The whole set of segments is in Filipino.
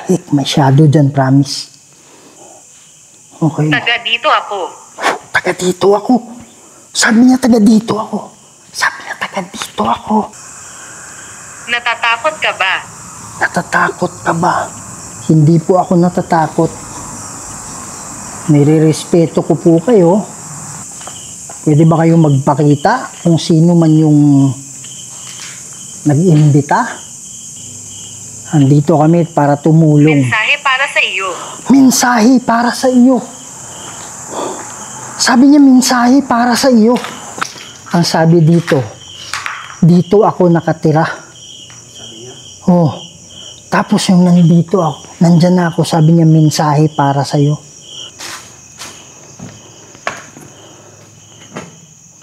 heck, may shadow dyan, promise. Okay. Taga dito ako. Taga dito ako. Sabi niya taga dito ako. Sabi niya taga dito ako. Natatakot ka ba? Natatakot ka ba? Hindi po ako natatakot. Nire-respeto ko po kayo. Pwede ba kayong magpakita kung sino man yung nag-imbita? Andito kami para tumulong. Mensahe para sa iyo. Mensahe para sa iyo. Sabi niya mensahe para sa iyo. Ang sabi dito, dito ako nakatira. Sabi niya? Oh. Tapos yung nandito ako, nandyan na ako, sabi niya mensahe para sa iyo.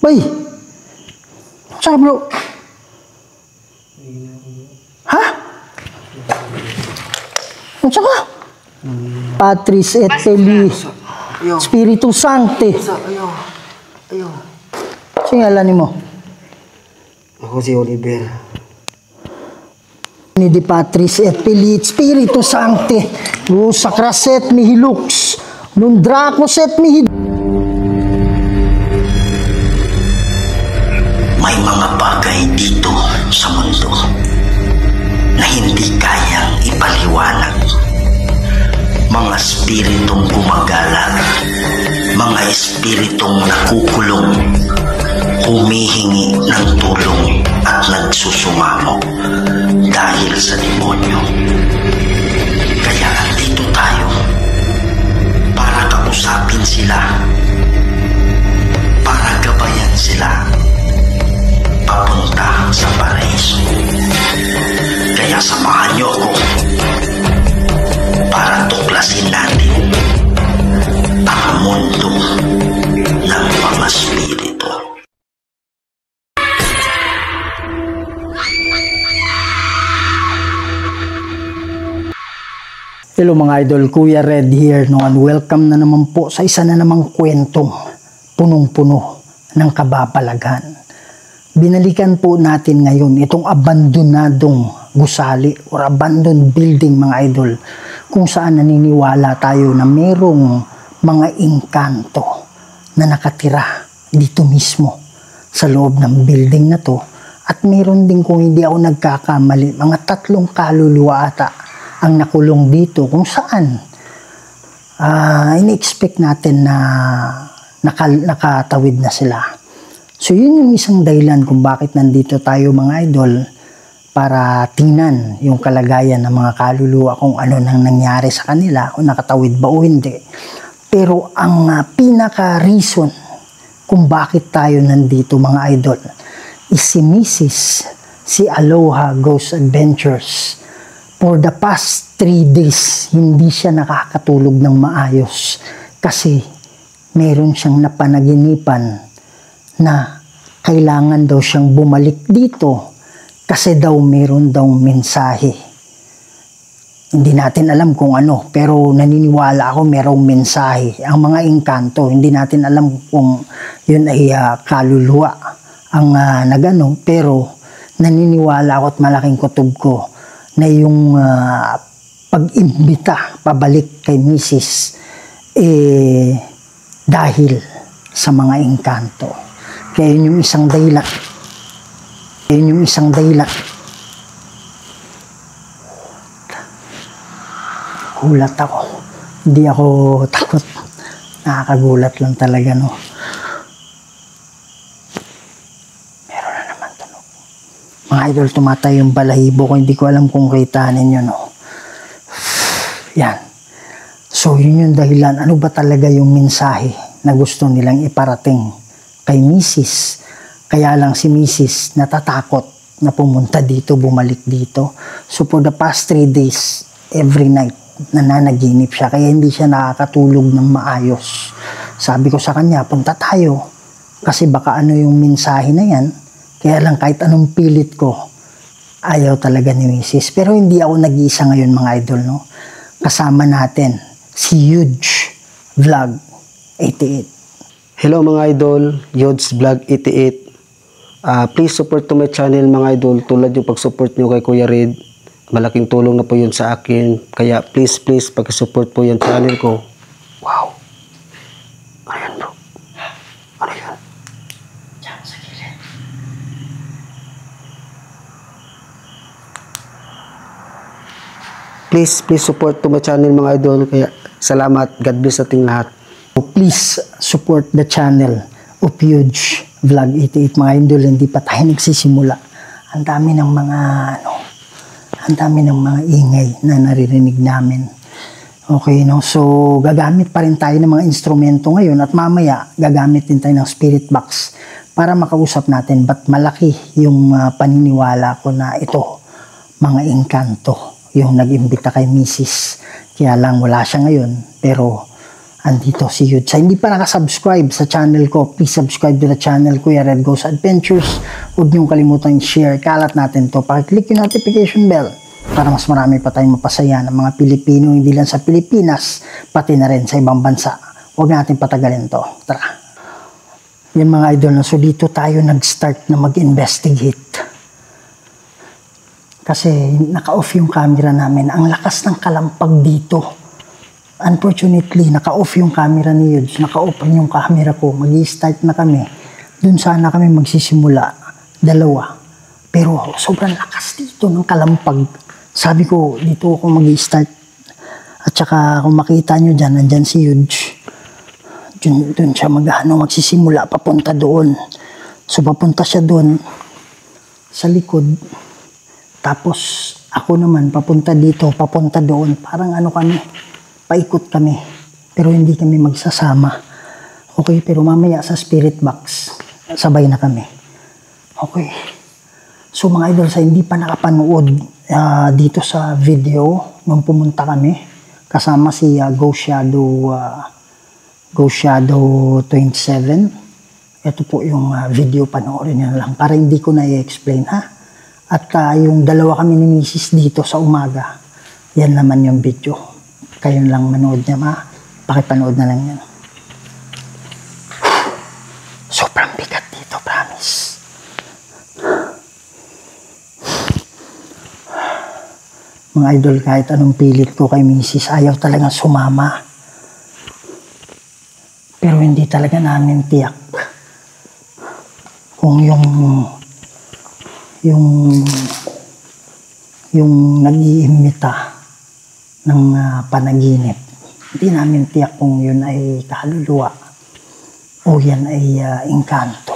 Bay! Saka bro? Ha? Saka? Patris et Filii Spiritus Sancti. Ayaw. Singalan mo? Ako si Oliver. Ni di Patris et Filii Spiritus Sancti. Sacras et mihi lux. Nundracos et mihi. May mga bagay dito sa mundo na hindi kayang ipaliwanag. Mga espiritong gumagala, mga espiritong nakukulong, humihingi ng tulong at nagsusumamo dahil sa demonyo. Kaya andito tayo para kausapin sila, para gabayan sila papunta sa paraiso. Kaya samahan niyo ako para tuklasin natin ang mundo ng mga spirito. Hello mga idol, Kuya Red here, no, and welcome na naman po sa isa na namang kwentong punong-puno ng kababalaghan. Binalikan po natin ngayon itong abandonadong gusali or abandoned building mga idol, kung saan naniniwala tayo na merong mga engkanto na nakatira dito mismo sa loob ng building na to. At meron din, kung hindi ako nagkakamali, mga 3 kaluluwa ata ang nakulong dito, kung saan ini-expect natin na nakatawid na sila. So yun yung isang dahilan kung bakit nandito tayo mga idol, para tingnan yung kalagayan ng mga kaluluwa, kung ano nang nangyari sa kanila, kung nakatawid ba o hindi. Pero ang pinaka-reason kung bakit tayo nandito mga idol is si Mrs. si Aloha Ghost Adventures. For the past 3 days, hindi siya nakakatulog ng maayos kasi meron siyang napanaginipan na kailangan daw siyang bumalik dito kasi daw meron daw mensahe. Hindi natin alam kung ano, pero naniniwala ako merong mensahe. Ang mga engkanto, hindi natin alam kung yun ay kaluluwa ang nagano, pero naniniwala ako at malaking kutob ko na yung pag-imbita pabalik kay Mrs. Dahil sa mga engkanto. Kaya yun yung isang dahilan. Gulat ako. Hindi ako takot. Nakakagulat lang talaga, no. Meron na naman tunog. Mga idol, tumatay yung balahibo ko. Hindi ko alam kung kita ninyo, no. Yan. So, yun yung dahilan. Ano ba talaga yung mensahe na gusto nilang iparating kay Mrs. Kaya lang si Mrs. natatakot na pumunta dito, bumalik dito. So for the past 3 days, every night, nananaginip siya. Kaya hindi siya nakakatulog ng maayos. Sabi ko sa kanya, punta tayo. Kasi baka ano yung mensahe na yan. Kaya lang kahit anong pilit ko, ayaw talaga ni Mrs. Pero hindi ako nag-iisa ngayon mga idol, no? Kasama natin si Huge Vlog 88. Hello mga idol, Yods Vlog 88. Please support to my channel mga idol, tulad yung pag-support nyo kay Kuya Red. Malaking tulong na po yun sa akin. Kaya please pag-support po yung channel ko. Wow. Ano yan bro? Ano yan? Diyan sa gilid. Please support to my channel mga idol. Kaya salamat. God bless ating lahat. Please support the channel of Huge Vlog 88 mga idol. Hindi pa tayo nagsisimula. Ang dami ng mga ang dami ng mga ingay na naririnig namin. Okay, no? So, gagamit pa rin tayo ng mga instrumento ngayon at mamaya gagamit din tayo ng spirit box para makausap natin. But malaki yung paniniwala ko na ito, mga engkanto, yung nag-imbita kay Mrs. Kaya lang wala siya ngayon, pero andito si Yud. Sa hindi pa nakasubscribe sa channel ko, please subscribe to the channel Kuya Red Goes Adventures. Huwag niyong kalimutan i-share. Kalat natin to. Pakiclick yung notification bell para mas marami pa tayong mapasaya ng mga Pilipino, hindi lang sa Pilipinas, pati na rin sa ibang bansa. Huwag natin patagalin to. Tara. Yan mga idol na. So dito tayo nag-start na mag-investigate. Kasi naka-off yung camera namin. Ang lakas ng kalampag dito. Unfortunately, naka-off yung camera ni Yudes, naka-off yung camera ko. Mag-i-start na kami. Doon sana kami magsisimula, dalawa. Pero sobrang lakas dito ng kalampag. Sabi ko, dito ako mag-i-start. At saka kung makita nyo dyan, nandyan si Yudes. Doon siya magsisimula, papunta doon. So papunta siya doon, sa likod. Tapos ako naman, papunta dito, papunta doon. Parang kami, paikot kami, pero hindi kami magsasama. Okay, pero mamaya sa spirit box, sabay na kami. Okay. So mga idol, sa hindi pa nakapanood dito sa video, nung pumunta kami, kasama si Go Shadow 27. Ito po yung video, panoorin nyo lang, para hindi ko na i-explain ha. At yung dalawa kami ni Mrs. dito sa umaga, yan naman yung video. Kayo lang manood niya, pakipanood na lang yan. Sobrang bigat dito, promise. Mga idol, kahit anong pilit ko kay Mrs., ayaw talagang sumama. Pero hindi talaga namin tiyak kung yung nag-iimita ng panaginip. Hindi namin tiyak kung yun ay kaluluwa o yan ay engkanto.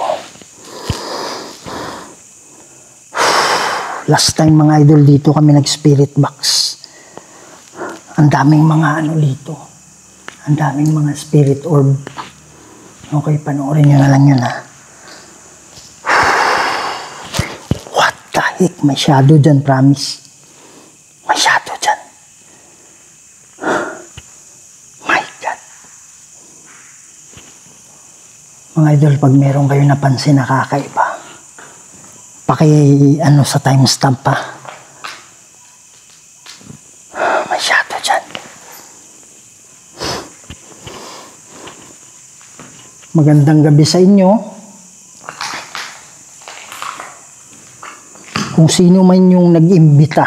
Last time mga idol, dito kami nag-spirit box. Ang daming mga dito. Ang daming mga spirit orb. Okay, panoorin nyo na lang yun ha. What the heck? May shadow dyan, promise. May shadow dyan. My God. Mga idol, pag meron kayo napansin na kakaiba, sa timestamp pa. May shadow dyan. Magandang gabi sa inyo. Kung sino man yung nag-imbita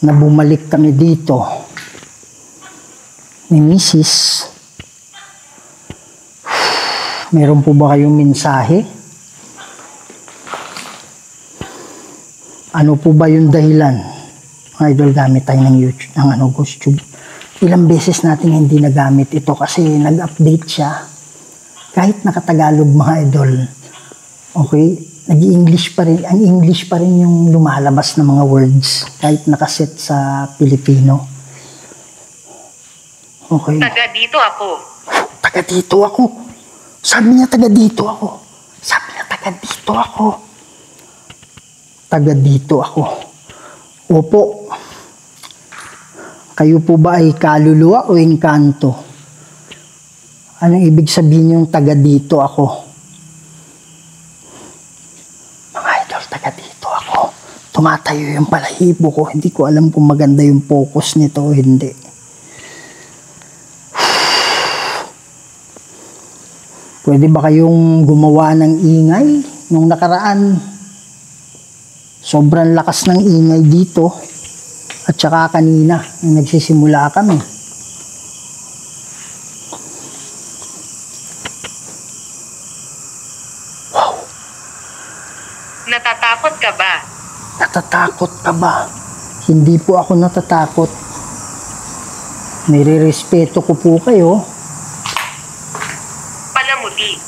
na bumalik kami dito ni Mrs., meron po ba kayong mensahe? Ano po ba yung dahilan? Mga idol, gamit tayo ng YouTube, ng GhostTube. Ilang beses natin hindi nagamit ito kasi nag-update siya. Kahit nakatagalog mga idol, okay, nag-i-English pa rin, ang English pa rin yung lumalabas ng mga words kahit nakaset sa Pilipino. Okay. Taga dito ako. Taga dito ako. Sabi niya taga dito ako. Sabi niya taga dito ako. Taga dito ako. Opo. Kayo po ba ay kaluluwa o engkanto? Anong ibig sabihin yung taga dito ako? Mga idol, taga dito ako. Tumatayo yung balahibo ko. Hindi ko alam kung maganda yung focus nito o hindi. Pwede ba kayong gumawa ng ingay nung nakaraan? Sobrang lakas ng ingay dito. At saka kanina, nung nagsisimula kami. Natatakot ka ba? Natatakot ka ba? Hindi po ako natatakot. Nire-respeto ko po kayo. Palamuti.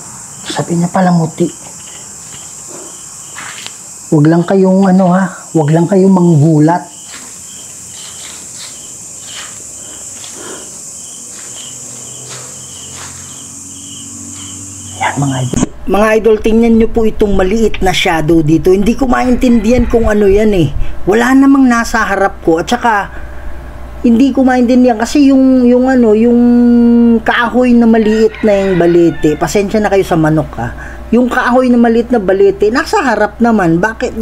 Sabi niya palamuti. Huwag lang kayong huwag lang kayong manggulat. Yan mga idol. Mga idol, tingnan nyo po itong maliit na shadow dito. Hindi ko maintindihan kung ano yan eh. Wala namang nasa harap ko. At saka, hindi ko maintindihan kasi yung kahoy na maliit na yung balete. Pasensya na kayo sa manok ha. Yung kahoy na maliit na balete, nasa harap naman. Bakit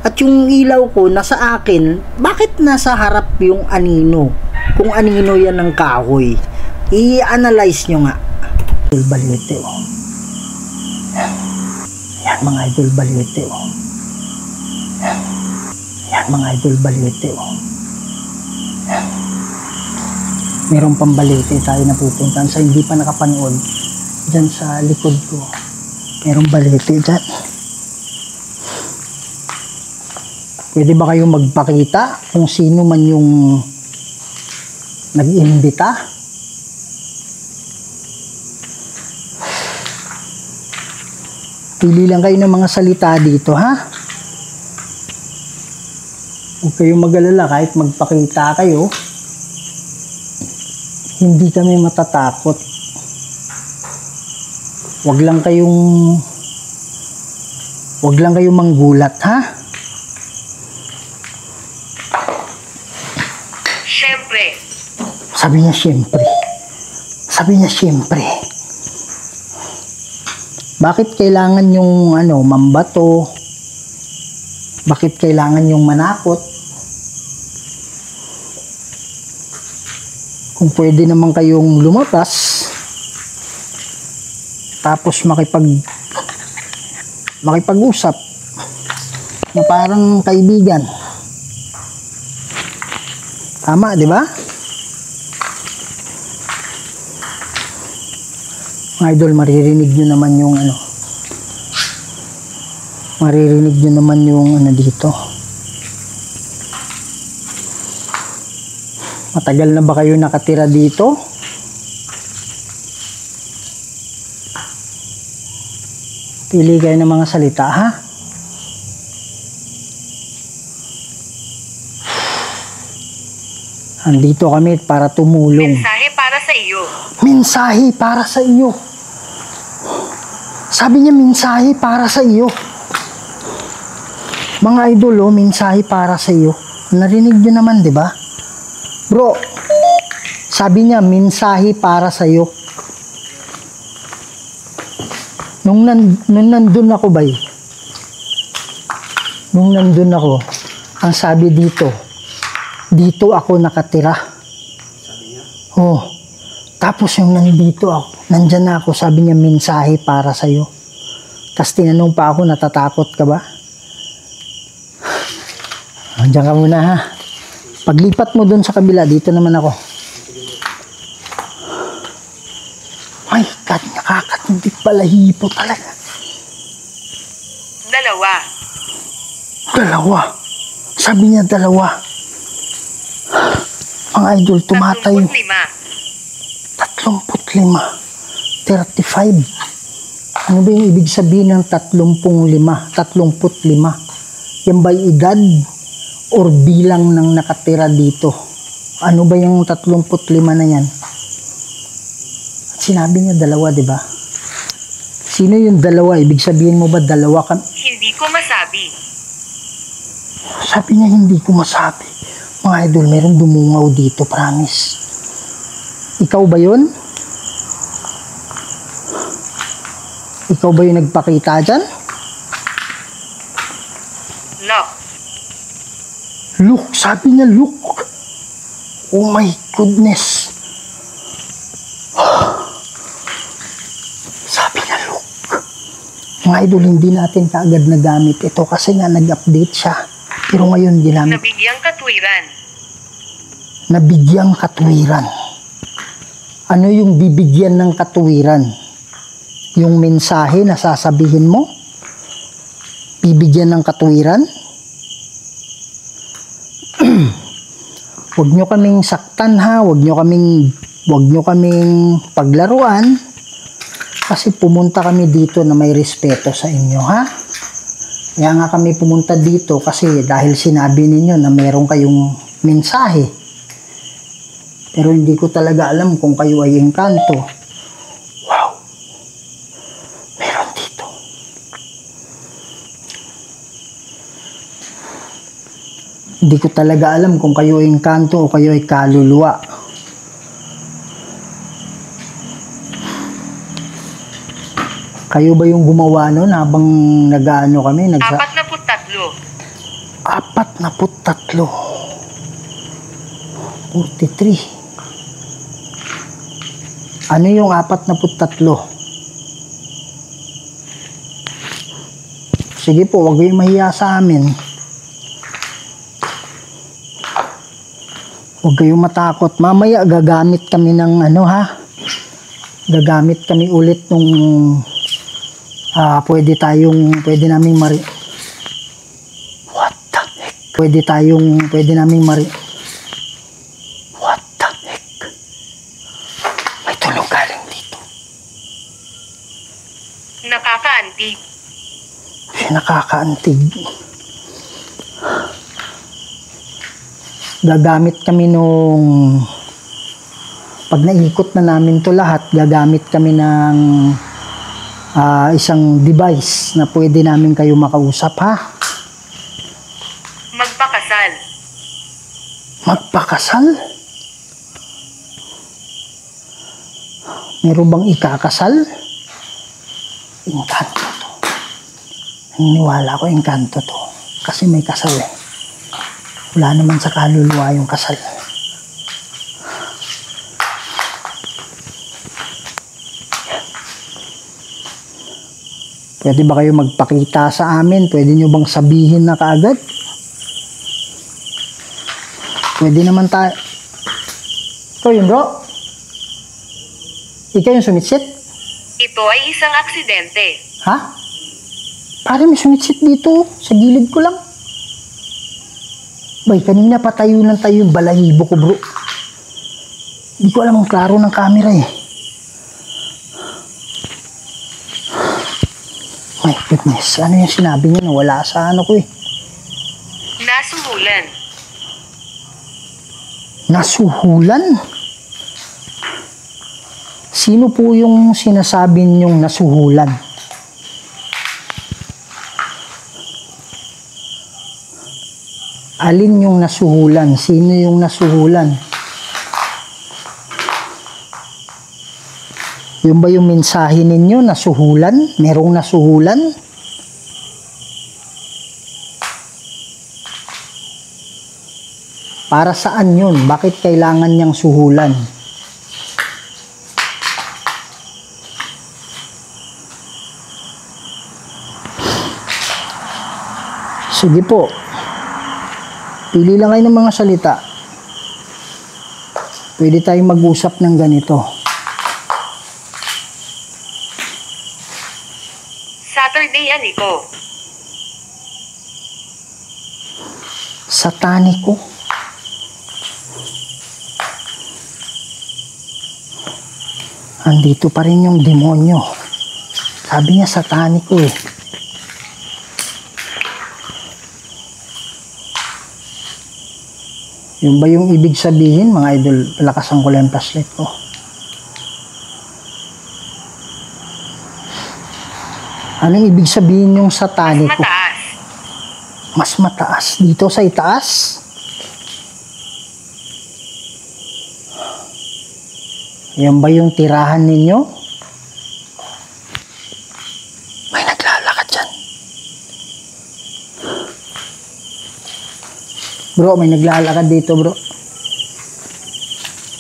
at yung ilaw ko nasa akin, bakit nasa harap yung anino? Kung anino yan ng kahoy. I-analyze nyo nga. Balete oh. Yan mga idol, balete oh. Yan mga idol, balete oh. Meron pang balete tayo na pupuntahan sa hindi pa nakapanood. Dyan sa likod ko merong balete dyan. Pwede ba kayong magpakita kung sino man yung nag-imbita? Pili lang kayo ng mga salita dito, ha? Huwag kayong mag-alala kahit magpakita kayo. Hindi kami matatakot. Huwag lang kayong manggulat, ha? Siyempre. Sabi niya siyempre. Sabi niya siyempre. Bakit kailangan yung mambato? Bakit kailangan yung manakot? Kung pwede naman kayong lumabas, tapos makipag-usap na parang kaibigan. Tama, di ba? Mga idol, maririnig nyo naman yung dito. Matagal na ba kayo nakatira dito? Pili kayo ng mga salita, ha? Andito kami para tumulong. Mensahe para sa iyo. Mensahe para sa iyo. Sabi niya mensahe para sa iyo. Mga idol, mensahe para sa iyo. Narinig niyo naman, di ba? Bro, sabi niya mensahe para sa iyo. Nung nandun ako, bay. Nung nandun ako, ang sabi dito ako nakatira. Oh. Tapos yung nandito ako, nandyan na ako, sabi niya mensahe para sa'yo. Tapos tinanong pa ako, natatakot ka ba? Andiyan ka muna ha. Paglipat mo dun sa kabila, dito naman ako. My God, nakakatindig balahibo talaga. Dalawa. Sabi niya dalawa. Mga idol, tumatayo. 35. 35. Ano ba yung ibig sabihin ng 35? 35. Yan ba edad or bilang ng nakatira dito? Ano ba yung 35 na yan? At sinabi niya dalawa, di ba? Sino yung dalawa? Ibig sabihin mo ba dalawa ka? Hindi ko masabi. Sabi niya hindi ko masabi. Mga idol, meron dumungaw dito, promise. Ikaw ba yun? Ikaw ba yung nagpakita dyan? Look. Look, sabi niya look. Oh my goodness. Sabi niya look. Mga Mga idol, hindi natin kaagad nagamit ito kasi nga nag-update siya. Pero ngayon ginamit. Nabigyang katwiran. Nabigyang katwiran. Ano yung bibigyan ng katwiran? Yung mensahe na sasabihin mo? Bibigyan ng katwiran? Huwag nyo kaming saktan ha, huwag nyo kaming paglaruan kasi pumunta kami dito na may respeto sa inyo ha. Kaya nga kami pumunta dito kasi dahil sinabi ninyo na meron kayong mensahe. Pero hindi ko talaga alam kung kayo ay engkanto. Wow! Meron dito. Hindi ko talaga alam kung kayo ay engkanto o kayo ay kaluluwa. Kayo ba yung gumawa nun habang nag-ano kami? 43. 43. 43. Ano yung 43? Sige po, huwag kayong mahiya sa amin. Huwag kayong matakot. Mamaya gagamit kami ng ano ha. Gagamit kami ulit nung pwede naming What the heck? Pwede naming What the heck? May tunog galing dito. Nakakaantig. Nakakaantig. Gagamit kami nung pag naikot na namin to lahat, gagamit kami ng isang device na pwede namin kayo makausap ha. Magpakasal. Magpakasal? Meron bang ikakasal? Engkanto to. Naniniwala ko engkanto to. Kasi may kasal eh. Wala naman sa kaluluwa yung kasal. Pwede ba kayo magpakita sa amin? Pwede nyo bang sabihin na kaagad? Pwede naman tayo. Ikaw yun, bro? Ikaw yung sumitsit? Ito ay isang aksidente. Ha? Pare, may sumitsit dito. Sa gilid ko lang. Bay, kanina patayo ng tayo yung balahibo ko, bro. Hindi ko alam ang klaro ng camera eh. My goodness, ano yung sinabi niya na wala sa ano ko eh. Nasuhulan. Nasuhulan? Sino po yung sinasabi niyong nasuhulan? Alin yung nasuhulan? Sino yung nasuhulan? Yung ba yung mensahe ninyo, nasuhulan? Merong nasuhulan? Para saan yun? Bakit kailangan niyang suhulan? Sige po. Pili lang kayo ng mga salita. Pwede tayong mag-usap ng ganito. Saturday Aniko. Sataniko. Andito pa rin yung demonyo. Sabi niya sataniko eh. Yung ba yung ibig sabihin, mga idol, palakasan ko lang yung flashlight ko. Anong ibig sabihin yung sataniko? Mas mataas. Mas mataas. Dito sa itaas? Yan ba yung tirahan ninyo? May naglalakad dyan. Bro, may naglalakad dito, bro.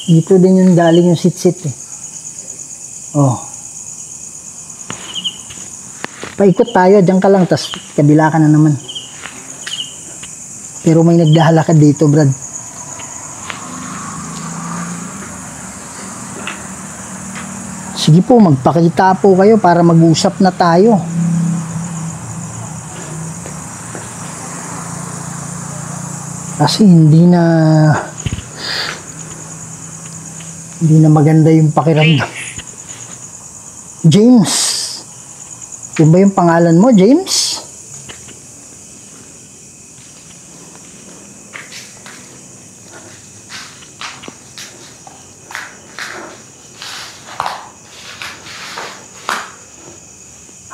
Dito din yung galing yung sit-sit eh. Oh. Paikot tayo, diyan ka lang, tas kabila ka na naman. Pero may nagdahalakad dito, Brad. Sige po, magpakita po kayo para mag-usap na tayo. Kasi hindi na maganda yung pakiramdam. James. Yun ba yung pangalan mo, James?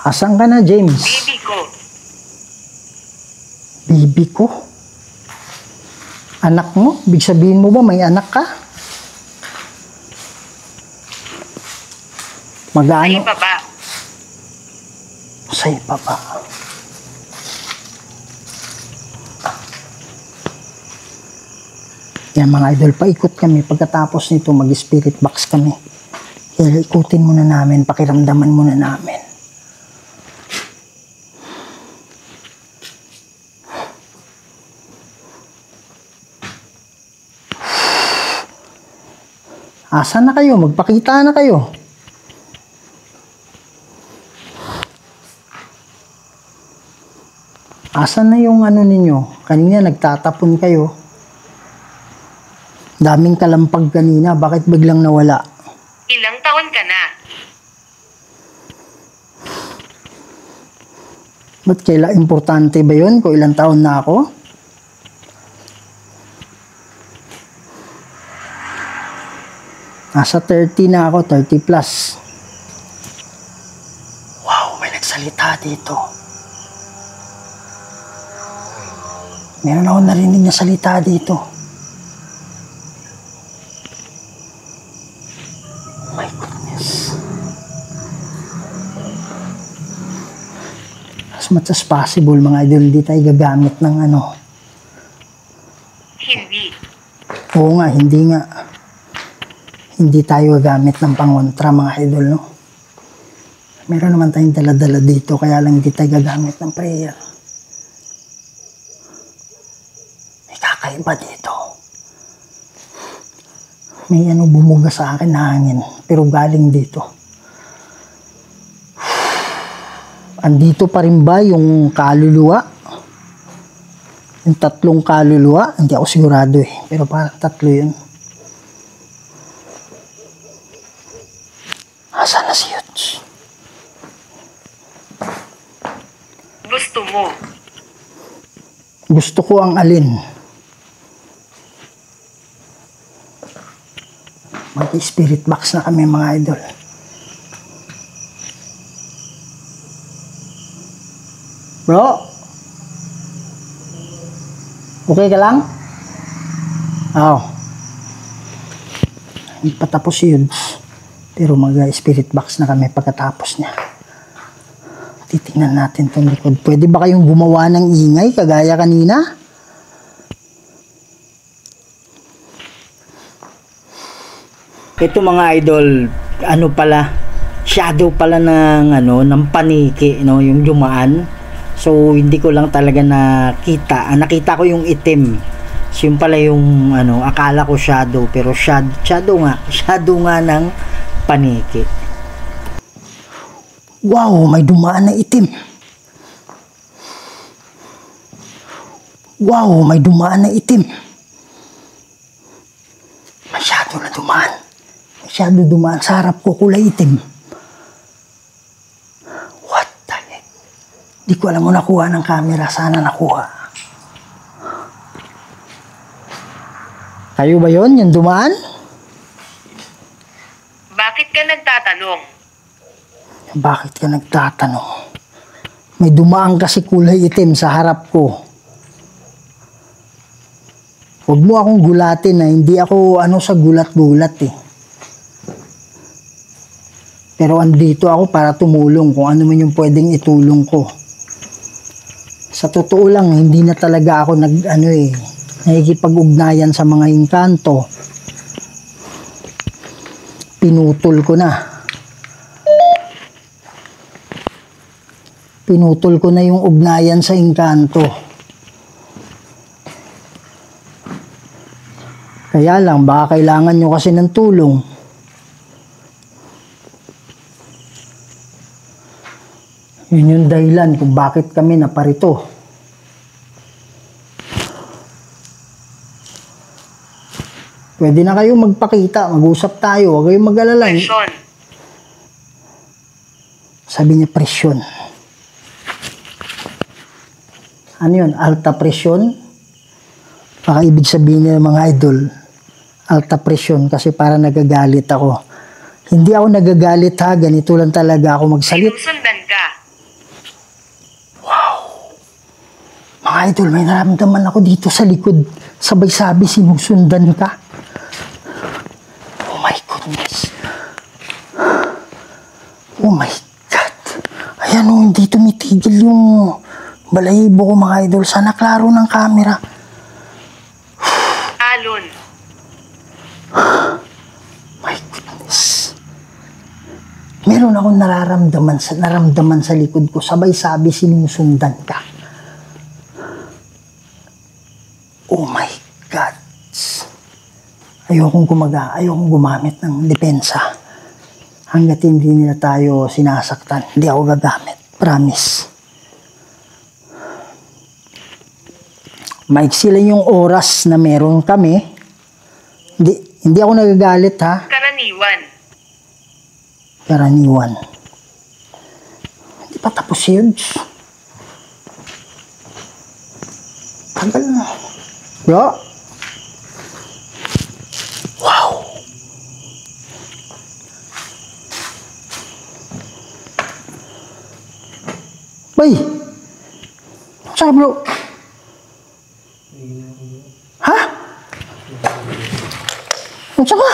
Asan ka na, James? Baby ko. Bibi ko? Anak mo? Big sabihin mo ba may anak ka? Ay Mag-ano? baba. Sa iba pa. Yan mga idol, paikot kami. Pagkatapos nito, mag-spirit box kami. Ikutin muna namin, pakiramdaman muna namin. Asan na kayo? Magpakita na kayo. Asan na yung ano ninyo? Kanina nagtatapon kayo. Daming kalampag kanina. Bakit biglang nawala? Ilang taon ka na? Ba't importante ba yun? Kung ilang taon na ako? Nasa 30 na ako, 30 plus. Wow, may nagsalita dito. Meron ako narinig na salita dito. Oh my goodness. As much as possible, mga idol, hindi tayo gagamit ng ano. Hindi. Oo nga, hindi nga. Hindi tayo gagamit ng pangontra, mga idol, no? Meron naman tayong dala-dala dito, kaya lang hindi tayo gagamit ng prayer. May kakaiba dito. May ano bumuga sa akin na hangin, pero galing dito. Andito pa rin ba yung kaluluwa? Yung tatlong kaluluwa? Hindi ako sigurado eh, pero parang tatlo yun. Asan na si Yuts? Gusto mo. Gusto ko ang alin. Mag-spirit box na kami, mga idol. Bro? Okay ka lang? Oo. Hindi pa tapos si Yuts. Pero mag-spirit box na kami pagkatapos niya. Titingnan natin itong likod. Pwede ba kayong gumawa ng ingay kagaya kanina? Ito mga idol, ano pala, shadow pala ng ng paniki, no, yung dumaan. So hindi ko lang talaga nakita. Nakita ko yung itim. So yun pala yung akala ko shadow, pero shadow nga ng paniki. Wow, may dumaan na itim. Wow, may dumaan na itim. Masyado na dumaan. Masyado dumaan sa harap ko, kulay itim. What the heck? Di ko alam mo nakuha ng camera. Sana nakuha. Kayo ba yun, yung dumaan? Bakit ka nagtatanong? Bakit ka nagtatanong? May dumaan kasi kulay itim sa harap ko. Huwag mo akong gulatin na hindi ako sa gulat-gulat eh. Pero andito ako para tumulong kung ano man yung pwedeng itulong ko. Sa totoo lang, hindi na talaga ako nakikipag-ugnayan sa mga engkanto. Pinutol ko na. Pinutol ko na yung ugnayan sa engkanto. Kaya lang, baka kailangan nyo kasi ng tulong. Yun yung dahilan kung bakit kami naparito. Pwede na kayo magpakita, mag-usap tayo, huwag kayong mag-alala. Presyon. Sabi niya presyon. Ano yun? Alta presyon? Baka ibig sabihin niya mga idol, alta presyon kasi para nagagalit ako. Hindi ako nagagalit ha, ganito lang talaga ako magsalit. Sinusundan ka. Mga idol, may naramdaman ako dito sa likod. Sabay sabi, sinusundan ka. Oh my goodness. Oh my God. Ayan o, hindi tumitigil yung balahibo ko mga idol. Sana klaro ng camera. Alon. My goodness. Meron akong naramdaman sa likod ko. Sabay sabi, sinusundan ka. Oh my God. Ayokong gumamit ng depensa. Hanggat hindi nila tayo sinasaktan, hindi ako gagamit. Promise. Maiksi lang yung oras na meron kami. Hindi ako nagagalit ha. Karaniwan. Karaniwan. Hindi pa tapos yun. Tagal na. Bro. Wow. Bay. Saan bro? Ha? Saan ka?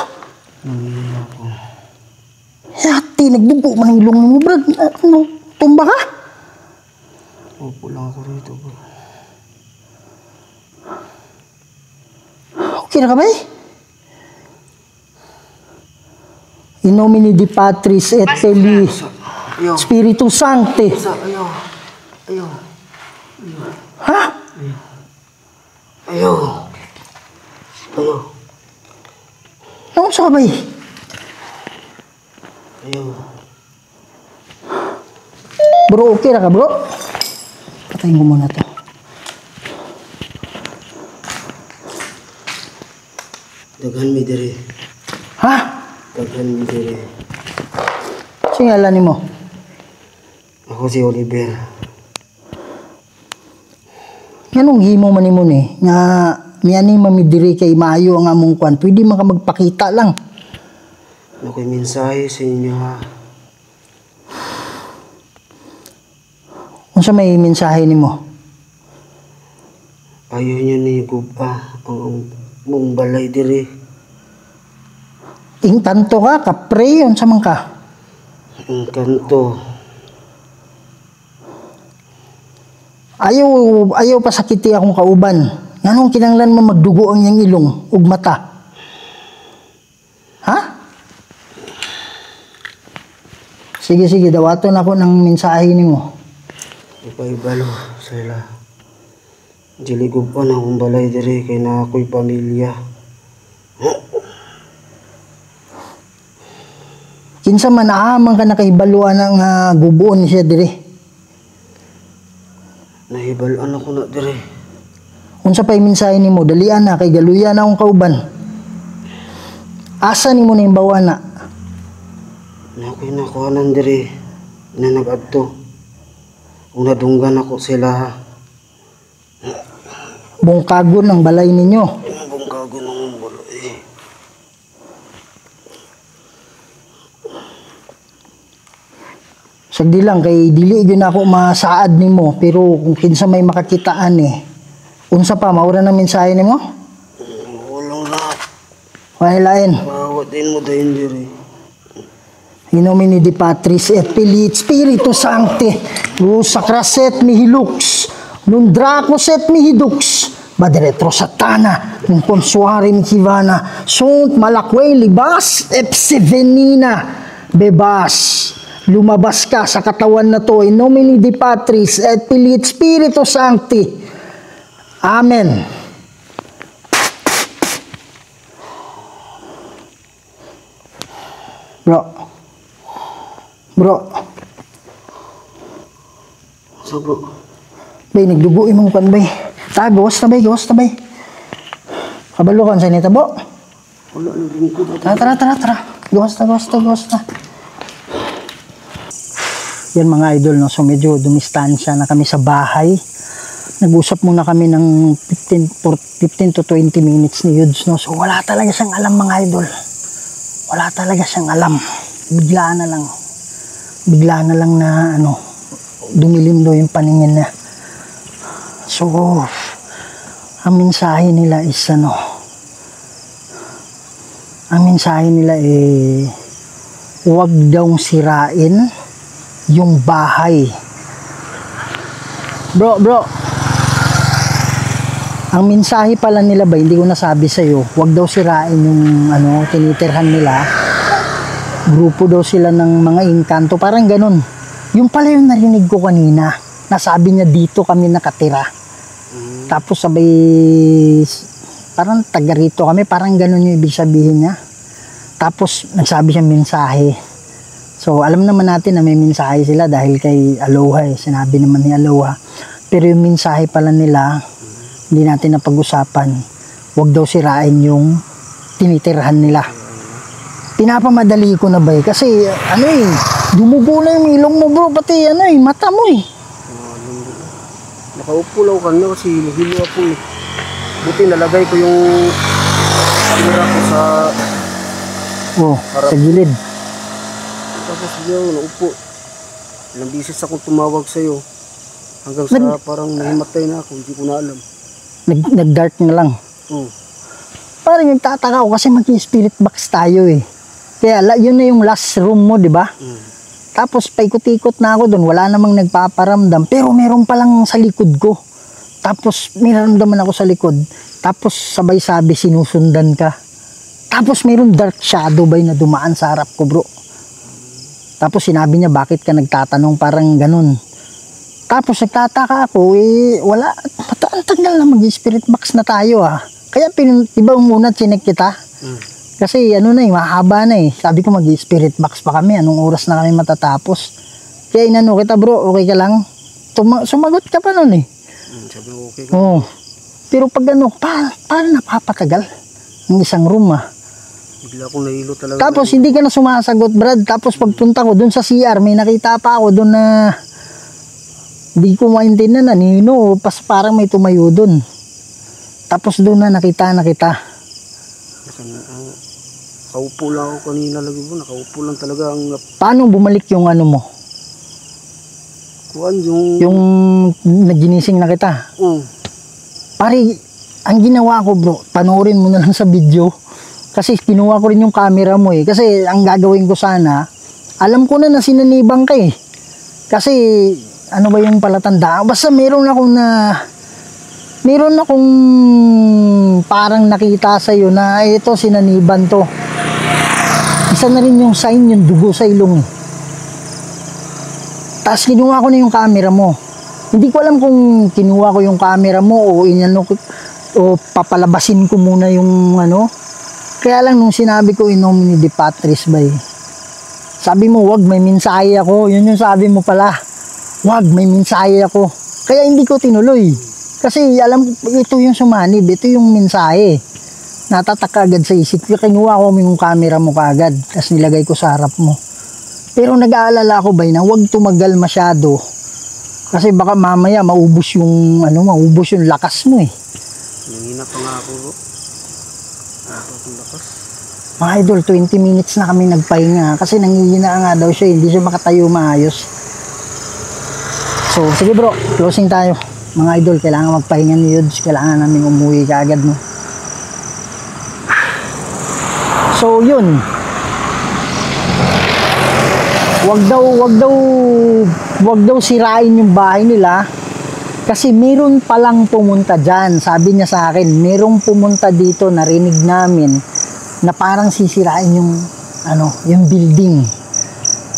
Yati, nagdugo man ang ilong mo, bro. Ano, tumba ka? Opo lang ako rito, bro. Okay na ka ba eh? In nomine di Patris et Filii Spiritus Sancti. Ayaw. Ha? Ayaw. Ano sa ka ba eh? Ayaw. Bro, okay na ka bro? Patayin ko muna to. Daghan mi diri. Ha? Daghan mi diri. Singalan mo? Ako si Oliver. Anong himo man mo ni? Nga miyani mamidiri kay maayo ang among kwan. Pwede man ka magpakita lang. Ako'y mensahe sa inyo ha. Unsa may mensahe nimo? Ayaw niyo ni guba ang mong balay diri. Ing tanto ka, kapre, unsa man ka? Ang kanto. Ayaw pa sakiti akong kauban. Nganong kinanglan mo magdugo ang iyang ilong ug mata? Ha? Sige, dawaton ako ng mensahe nimo. Ipaibalo sila. Dili guba na akong balay diri kay na ako'y pamilya. Kinsa man man ka nakahibaluan ng gubuon siya diri. Nahibaluan ako na diri. Unsa pa'y mensahe nimo? Dalian na kay galuyan na akong kauban. Asa nimo na imbawan na? Na ako'y nakuhanan diri na nag-adto. Kung nadunggan ako sila ha. Bungkagon ang balay ninyo. Ang bungkago ng balay. Sagdi lang kay dili gyud ako masaad nimo pero kung kinsa may makakitaan unsa pa maura na mensahe nimo? Walang na. Wahilain. Bawat din mo dahin diri. In nomine di Patris et Filii et Spiritus Sancti. Sacraset mihi lux. Non dracos et mihi dux. Badretro satana. Non consuare mihi vana. Sunt malaque libas epse venina. Bebas. lumabas ka sa katawan na to. In nomine Dei Patris et Filii et Spiritus Sancti. Amen. Bro. So bro, Bay, nagdugo imong kan bay. Gawas na bay. Kabalo kan sa nita, bo. wala nang lingkod. Tara. Gawas na. Yan mga idol, no? So medyo dumistansya na kami sa bahay. Nag-usap muna kami ng 15 to 20 minutes ni Yudes, no? So wala talaga siyang alam mga idol. Wala talaga siyang alam. Bigla na lang na dumilim daw yung paningin niya. So ang mensahe nila is huwag daw sirain yung bahay. Bro. Ang mensahe pala nila ba, hindi ko nasabi sa'yo, huwag daw sirain yung tinitirhan nila. Grupo daw sila ng mga engkanto, parang ganun. Yung pala yung narinig ko kanina, nasabi niya dito kami nakatira. Tapos sabay, parang taga rito kami, parang ganun yung ibig sabihin niya. Tapos nagsabi siya mensahe. So alam naman natin na may mensahe sila dahil kay Aloha, sinabi naman ni Aloha. Pero yung mensahe pala nila, hindi natin napag-usapan. Huwag daw sirain yung tinitirhan nila. Pinapamadali ko na ba kasi dumugo na yung ilong mo bro, pati mata mo Nakaupo lang kanina kasi nahilo ako eh. Buti nalagay ko yung camera ko sa sa gilid. Tapos naupo. Ilang bisis akong tumawag sa'yo. Hanggang sa parang nahimatay na ako, hindi ko na alam. Nag-dark na lang. Parang nagtataka ako kasi mag-spirit box tayo eh. Kaya yun na yung last room mo, di ba? Tapos paikot-ikot na ako doon, wala namang nagpaparamdam. Pero meron palang sa likod ko. Tapos mayroon ako sa likod. Tapos sabay sabi sinusundan ka. Tapos mayroon dark shadow na dumaan sa harap ko bro. Tapos sinabi niya bakit ka nagtatanong, parang ganun. Tapos nagtataka ako wala. Ang tagal na mag-spirit box na tayo Kaya diba muna chinek kita? Kasi mahaba na Sabi ko mag-spirit box pa kami. Anong oras na kami matatapos? Kaya inano kita bro, okay ka lang? Sumagot ka pa nun Sabi ko okay ka. Pero pag paano napapatagal? Ng isang room Bigla akong nahilo talaga. Tapos hindi ka na sumasagot Brad. Tapos pagpunta ko dun sa CR, may nakita pa ako dun na hindi ko maintindihan nino. Parang may tumayo dun. Tapos dun na nakita. Nakaupo lang ako kanina lagi bro. Nakaupo lang talaga ang... Paano bumalik yung mo? Yung naginising na kita? Pare, ang ginawa ko bro, panoorin mo na lang sa video. Kasi kinuha ko rin yung camera mo Kasi ang gagawin ko sana, alam ko na sinanibang ka Kasi, ano ba yung palatandaan? Basta meron akong parang nakita sa'yo na ito sinaniban to. Isa na rin yung sign, yung dugo sa ilong Tapos kinuha ko na yung camera mo. Hindi ko alam kung kinuha ko yung camera mo o papalabasin ko muna yung Kaya lang nung sinabi ko in nomine Dei Patris sabi mo wag, may mensahe ako. Yun yung sabi mo pala. Wag, may mensahe ako. Kaya hindi ko tinuloy. Kasi alam ito yung sumanib, ito yung mensahe. Natatak agad sa isip ko. Kinuha ko yung camera mo kaagad. Tapos nilagay ko sa harap mo. Pero nag-aalala ako na wag tumagal masyado. Kasi baka mamaya maubos yung lakas mo Nangina pa nga ako bro. Mga idol, 20 minutes na kami nagpahinga kasi nangihina nga daw siya, hindi siya makatayo maayos. So, sige bro, closing tayo. Mga idol, kailangan magpahinga ni Yudes, kailangan namin umuwi kaagad So, yun. Wag daw sirain yung bahay nila kasi meron palang pumunta dyan. Sabi niya sa akin, merong pumunta dito, narinig namin na parang sisirain yung building.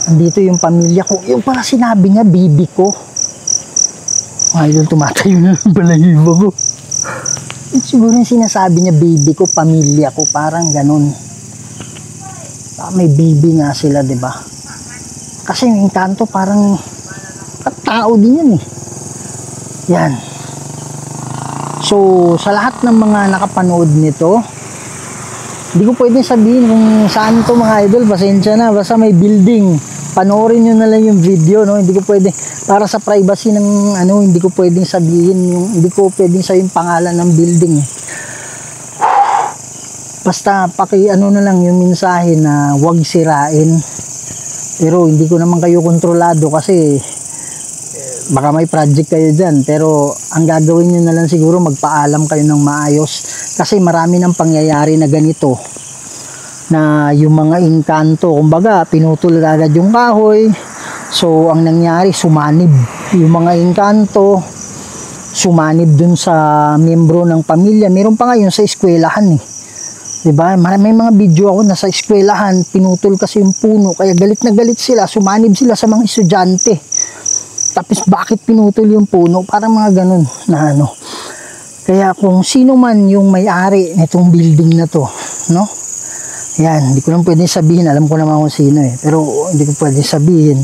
andito yung pamilya ko. Yung pala sinabi niya, bibi ko. Mga idol, tumatayo na yung balahibo ko. Siguro yung sinasabi niya, baby ko, pamilya ko, parang ganun. May baby nga sila, di ba? Kasi yung Encanto parang tao din yan eh. Yan. So, sa lahat ng mga nakapanood nito, hindi ko pwedeng sabihin kung saan to mga idol, pasensya na, basta may building. Panoorin nyo na lang yung video, no? Hindi ko pwede, para sa privacy ng ano, hindi ko pwedeng sabihin hindi ko pwedeng sabihin pangalan ng building. Basta ano na lang yung mensahe na huwag sirain. Pero hindi ko naman kayo kontrolado kasi baka may project kayo dyan. Pero ang gagawin nyo na lang siguro, magpaalam kayo ng maayos kasi marami ng pangyayari na ganito, na yung mga Encanto, kumbaga pinutol agad yung kahoy. So ang nangyari, sumanib yung mga Encanto, sumanib dun sa miyembro ng pamilya. Meron pa nga yun sa eskwelahan eh, diba? May mga video ako na sa eskwelahan, pinutol kasi yung puno, kaya galit na galit sila, sumanib sila sa mga estudyante. Tapos bakit pinutol yung puno? Parang mga ganun na ano. Kaya kung sino man yung may-ari nitong building na to, no? Yan, hindi ko lang pwedeng sabihin, alam ko naman kung sino eh, pero hindi ko pwedeng sabihin.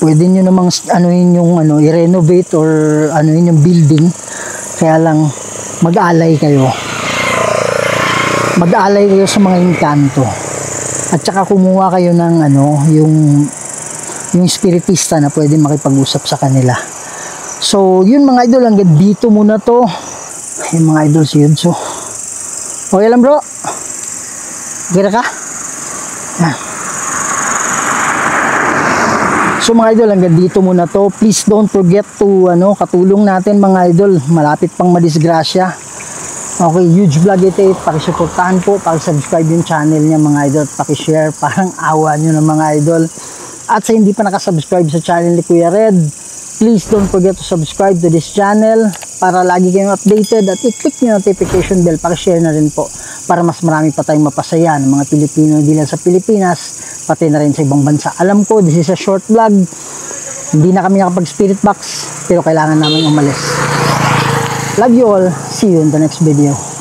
Pwede nyo namang anuhin yung i-renovate or anuhin yung building, kaya lang mag-alay kayo. Mag-alay kayo sa mga Encanto. At saka kumuha kayo ng yung spiritista na pwede makipag-usap sa kanila. So, yun mga idol, hanggang dito muna to. Yung mga idol, si Yudso. Okay lang bro? Okay na ka? Yan. So mga idol, hanggang dito muna to. Please don't forget to katulong natin mga idol. Malapit pang madisgrasya. Okay, Huge Vlog 88, pakisuportahan po, pakisubscribe yung channel niya mga idol, pakishare, parang awa nyo ng mga idol. At sa hindi pa nakasubscribe sa channel ni Kuya Red, please don't forget to subscribe to this channel para lagi kayong updated at i-click nyo notification bell, pakishare na rin po para mas marami pa tayong mapasaya ng mga Pilipino, hindi lang sa Pilipinas, pati na rin sa ibang bansa. Alam ko, this is a short vlog, hindi na kami nakapag spirit box, pero kailangan namin umalis. Love you all. See you in the next video.